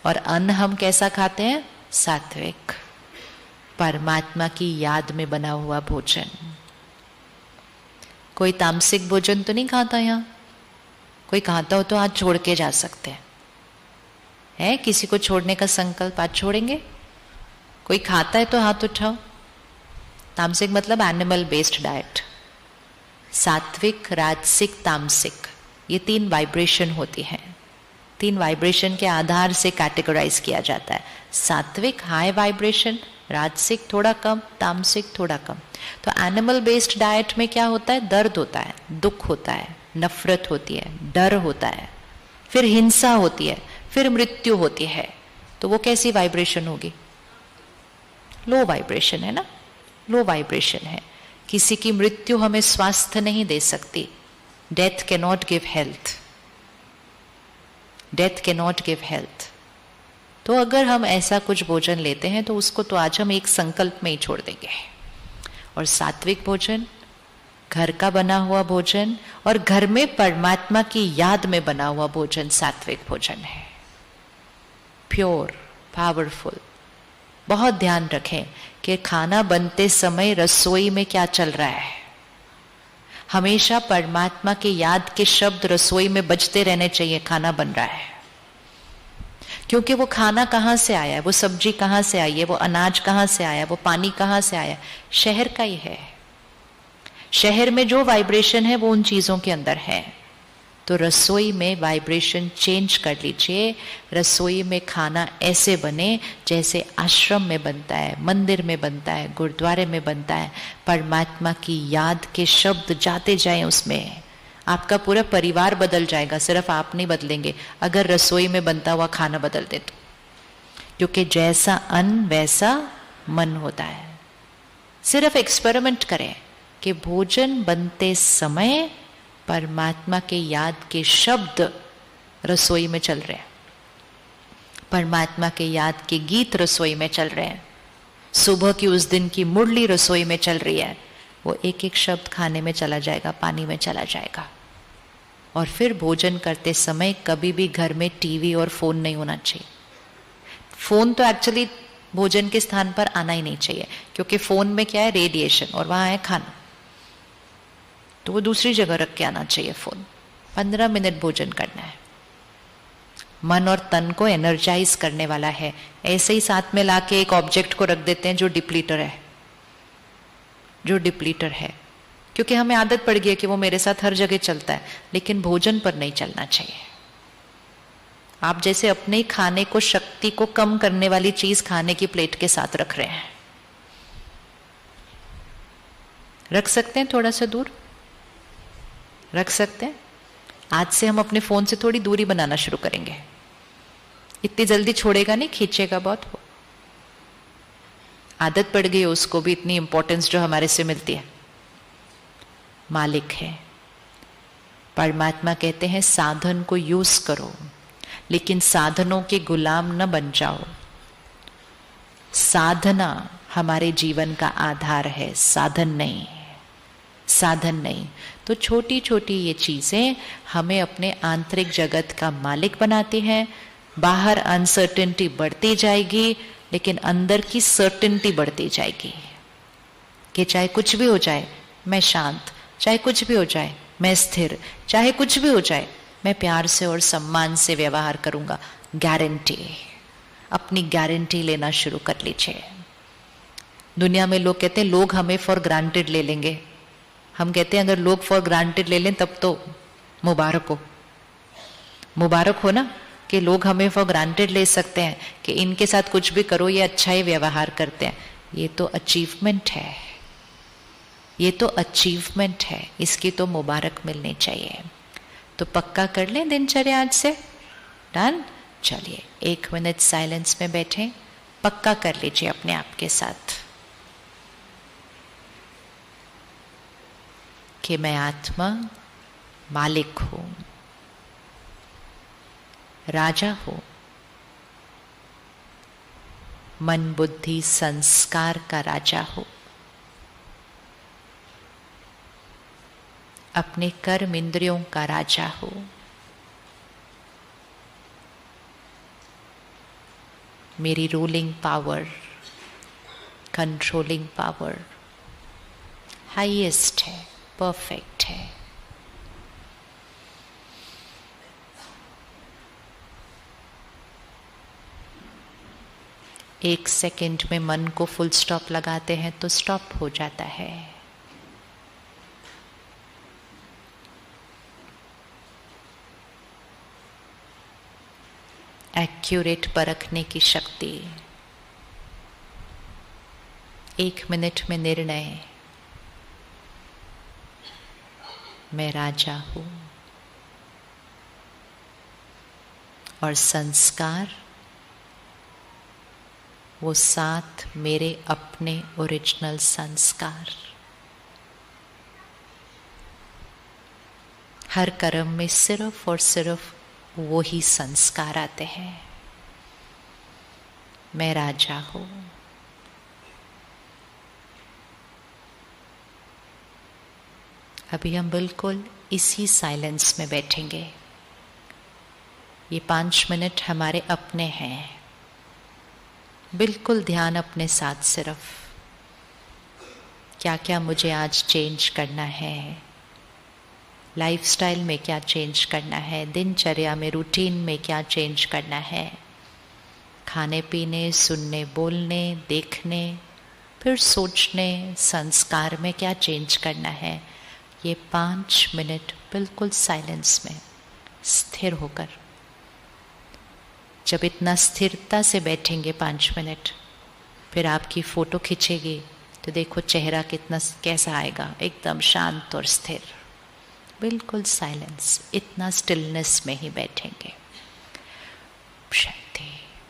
और अन्न हम कैसा खाते हैं? सात्विक, परमात्मा की याद में बना हुआ भोजन। कोई तामसिक भोजन तो नहीं खाता यहाँ? कोई खाता हो तो आज छोड़ के जा सकते हैं। है किसी को छोड़ने का संकल्प? आज छोड़ेंगे? कोई खाता है तो हाथ उठाओ। तामसिक मतलब एनिमल बेस्ड डाइट। सात्विक, राजसिक, तामसिक, ये 3 वाइब्रेशन होती हैं। 3 वाइब्रेशन के आधार से कैटेगराइज किया जाता है। सात्विक हाई वाइब्रेशन, राजसिक थोड़ा कम, तामसिक थोड़ा कम। तो एनिमल बेस्ड डाइट में क्या होता है? दर्द होता है, दुख होता है, नफरत होती है, डर होता है, फिर हिंसा होती है, फिर मृत्यु होती है। तो वो कैसी वाइब्रेशन होगी? लो वाइब्रेशन है ना, लो वाइब्रेशन है। किसी की मृत्यु हमें स्वास्थ्य नहीं दे सकती। Death can not give health, death can not give health. तो अगर हम ऐसा कुछ भोजन लेते हैं तो उसको तो आज हम एक संकल्प में ही छोड़ देंगे। और सात्विक भोजन, घर का बना हुआ भोजन और घर में परमात्मा की याद में बना हुआ भोजन सात्विक भोजन है। Pure, powerful. बहुत ध्यान रखें कि खाना बनते समय रसोई में क्या चल रहा है। हमेशा परमात्मा की याद के शब्द रसोई में बजते रहने चाहिए। खाना बन रहा है, क्योंकि वो खाना कहाँ से आया है, वो सब्जी कहाँ से आई है, वो अनाज कहाँ से आया, वो पानी कहाँ से आया, शहर का ही है। शहर में जो वाइब्रेशन है वो उन चीजों के अंदर है। तो रसोई में वाइब्रेशन चेंज कर लीजिए। रसोई में खाना ऐसे बने जैसे आश्रम में बनता है, मंदिर में बनता है, गुरुद्वारे में बनता है। परमात्मा की याद के शब्द जाते जाएं उसमें। आपका पूरा परिवार बदल जाएगा, सिर्फ आप नहीं बदलेंगे अगर रसोई में बनता हुआ खाना बदल दे तो। क्योंकि जैसा अन्न वैसा मन होता है। सिर्फ एक्सपेरिमेंट करें कि भोजन बनते समय परमात्मा के याद के शब्द रसोई में चल रहे हैं, परमात्मा के याद के गीत रसोई में चल रहे हैं, सुबह की उस दिन की मुरली रसोई में चल रही है। वो एक एक शब्द खाने में चला जाएगा, पानी में चला जाएगा। और फिर भोजन करते समय कभी भी घर में टीवी और फोन नहीं होना चाहिए। फोन तो एक्चुअली भोजन के स्थान पर आना ही नहीं चाहिए, क्योंकि फोन में क्या है? रेडिएशन, और वहां है खाना। तो वो दूसरी जगह रख के आना चाहिए फोन। 15 मिनट भोजन करना है। मन और तन को एनर्जाइज करने वाला है। ऐसे ही साथ में लाके एक ऑब्जेक्ट को रख देते हैं जो डिप्लीटर है, जो डिप्लीटर है। क्योंकि हमें आदत पड़ गई है कि वो मेरे साथ हर जगह चलता है, लेकिन भोजन पर नहीं चलना चाहिए। आप जैसे अपने ही खाने को, शक्ति को कम करने वाली चीज खाने की प्लेट के साथ रख रहे हैं। रख सकते हैं थोड़ा सा दूर, रख सकते हैं। आज से हम अपने फोन से थोड़ी दूरी बनाना शुरू करेंगे। इतनी जल्दी छोड़ेगा नहीं, खींचेगा बहुत। आदत पड़ गई है उसको भी इतनी इंपॉर्टेंस जो हमारे से मिलती है। मालिक है परमात्मा। कहते हैं साधन को यूज करो, लेकिन साधनों के गुलाम न बन जाओ। साधना हमारे जीवन का आधार है, साधन नहीं, साधन नहीं। तो छोटी छोटी ये चीजें हमें अपने आंतरिक जगत का मालिक बनाती हैं। बाहर अनसर्टेनिटी बढ़ती जाएगी, लेकिन अंदर की सर्टेनिटी बढ़ती जाएगी कि चाहे कुछ भी हो जाए मैं शांत, चाहे कुछ भी हो जाए मैं स्थिर, चाहे कुछ भी हो जाए मैं प्यार से और सम्मान से व्यवहार करूंगा। गारंटी, अपनी गारंटी लेना शुरू कर लीजिए। दुनिया में लोग कहते हैं लोग हमें फॉर ग्रांटेड ले लेंगे। हम कहते हैं अगर लोग फॉर ग्रांटेड ले लें तब तो मुबारक हो, मुबारक हो ना, कि लोग हमें फॉर ग्रांटेड ले सकते हैं कि इनके साथ कुछ भी करो ये अच्छा ही व्यवहार करते हैं। ये तो अचीवमेंट है, ये तो अचीवमेंट है, इसकी तो मुबारक मिलनी चाहिए। तो पक्का कर लें दिनचर्या आज से। डन। चलिए 1 मिनट साइलेंस में बैठें, पक्का कर लीजिए अपने आप के साथ कि मैं आत्मा मालिक हूं, राजा हूं, मन बुद्धि संस्कार का राजा हूं, अपने कर्म इंद्रियों का राजा हूं। मेरी ruling power, controlling power highest है, परफेक्ट है। एक सेकंड में मन को फुल स्टॉप लगाते हैं तो स्टॉप हो जाता है। एक्यूरेट परखने की शक्ति, 1 मिनट में निर्णय, मैं राजा हूं। और संस्कार, वो 7 मेरे अपने ओरिजिनल संस्कार। हर कर्म में सिर्फ और सिर्फ वो ही संस्कार आते हैं। मैं राजा हूं। अभी हम बिल्कुल इसी साइलेंस में बैठेंगे। ये 5 मिनट हमारे अपने हैं। बिल्कुल ध्यान अपने साथ सिर्फ, क्या क्या मुझे आज चेंज करना है, लाइफस्टाइल में क्या चेंज करना है, दिनचर्या में रूटीन में क्या चेंज करना है, खाने पीने, सुनने, बोलने, देखने, फिर सोचने, संस्कार में क्या चेंज करना है। ये 5 मिनट बिल्कुल साइलेंस में स्थिर होकर, जब इतना स्थिरता से बैठेंगे 5 मिनट, फिर आपकी फोटो खींचेगी तो देखो चेहरा कितना कैसा आएगा, एकदम शांत और स्थिर, बिल्कुल साइलेंस। इतना स्टिलनेस में ही बैठेंगे।